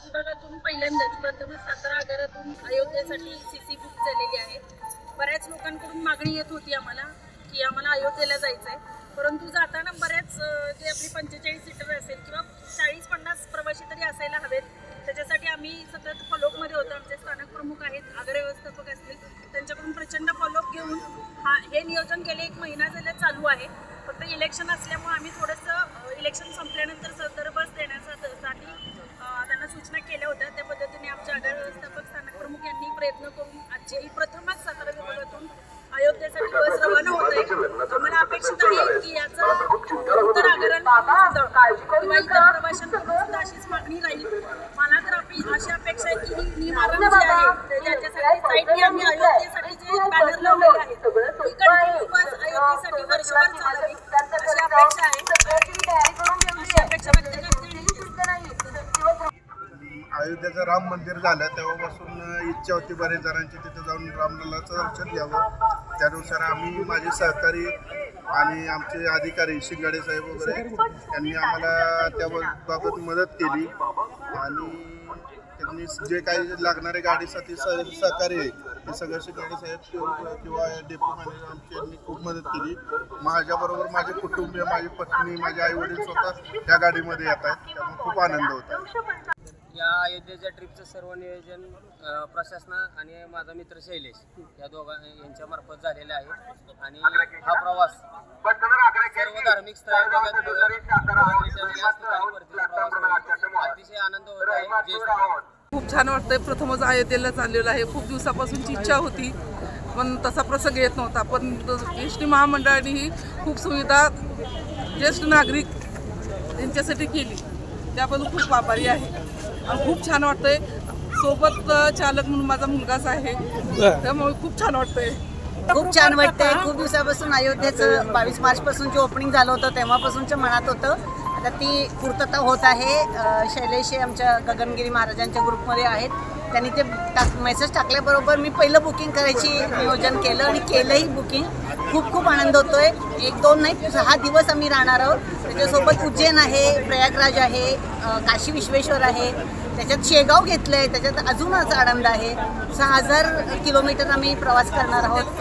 विभागातून पहिल्यांदाच प्रथमच सातारा आगारातून अयोध्येसाठी सीसी बुक झालेली आहे। बऱ्याच लोकांकडून मागणी येत होती आम्हाला की आम्हाला अयोध्येला जायचं आहे, परंतु जाताना बऱ्याच जे आपली 45 सीटर असेल किंवा 40-50 प्रवासी तरी असायला हवेत, त्याच्यासाठी आम्ही सतत फॉलोअपमध्ये होतो। आमचे स्थानक प्रमुख आहेत, आगार व्यवस्थापक असतील, त्यांच्याकडून प्रचंड फॉलोअप घेऊन हे नियोजन गेले 1 महिना झाला चालू आहे। फक्त इलेक्शन असल्यामुळे आम्ही थोडंसं इलेक्शन संपल्यानंतर सदर बस देण्यासाठी त्यांना सूचना केल्या होत्या। त्या पद्धतीने आमच्या आगार व्यवस्थापक स्थानक प्रमुख यांनी प्रयत्न करून आजची प्रथमच सातारा विभागातून अयोध्येसाठी बस रवाना होत आहे। आम्हाला अपेक्षित आहे की याचा उत्तर आगारांना किंवा इतर प्रवाशांकडून सुद्धा अशीच मागणी राहील। मला तर अशी अपेक्षा आहे की ही निवारण जी आहे ज्याच्यासाठी साईडने आम्ही अयोध्येसाठी जे बॅनर लावलेले आहेत ती कंटिन्यू बस अयोध्येसाठी वर्षभर चालावी अशी अपेक्षा आहे। अशी अपेक्षा व्यक्त करते। अयोध्येचं राम मंदिर झालं तेव्हापासून इच्छा होती बरेच जणांची तिथे जाऊन रामलल्लाचं दर्शन घ्यावं। त्यानुसार आम्ही माझे सहकारी आणि आमचे अधिकारी शिंगाडे साहेब वगैरे यांनी आम्हाला त्याबाबत मदत केली आणि त्यांनी जे काही लागणारे गाडीसाठी सहकार्य आहे ते सगळं शिंगाडे साहेब किंवा डेप्युटी मॅनेजर आमची यांनी खूप मदत केली। माझ्याबरोबर माझे कुटुंबीय, माझी पत्नी, माझे आईवडील स्वतः त्या गाडीमध्ये येत आहेत, त्यामुळे खूप आनंद होता। या अयोध्येच्या ट्रिपचं सर्व नियोजन प्रशासन आणि माझा मित्र शैलेश या यांच्या मार्फत झालेला आहे आणि हा प्रवास सर्व धार्मिक स्थळे बघत अतिशय आनंद होत आहे। खूप छान वाटतंय। प्रथमच अयोध्येला चाललेलं आहे। खूप दिवसापासूनची इच्छा होती पण तसा प्रसंग येत नव्हता, पण एसटी महामंडळानेही खूप सुविधा ज्येष्ठ नागरिक यांच्यासाठी केली, त्याबद्दल खूप आभारी आहे। खूप छान वाटतंय। सोबत चालक म्हणून माझा मुलगाच आहे, त्यामुळे खूप छान वाटतंय। खूप छान वाटतंय। खूप दिवसापासून अयोध्येचं 22 मार्चपासून जे ओपनिंग झालं होतं तेव्हापासूनच्या मनात होतं, आता ती पूर्तता होत आहे। शैलेश आमच्या गगनगिरी महाराजांच्या ग्रुपमध्ये आहेत, त्यांनी ते मेसेज टाकल्याबरोबर मी पहिलं बुकिंग करायची नियोजन केलं आणि केलंही बुकिंग। खूप आनंद होतोय। 1-2 नाही 6 दिवस आम्ही राहणार आहोत। त्याच्यासोबत उज्जैन आहे, प्रयागराज आहे, काशी विश्वेश्वर आहे, त्याच्यात शेगाव घेतलं आहे, त्याच्यात अजूनच आनंद आहे। 6000 किलोमीटर आम्ही प्रवास करणार आहोत।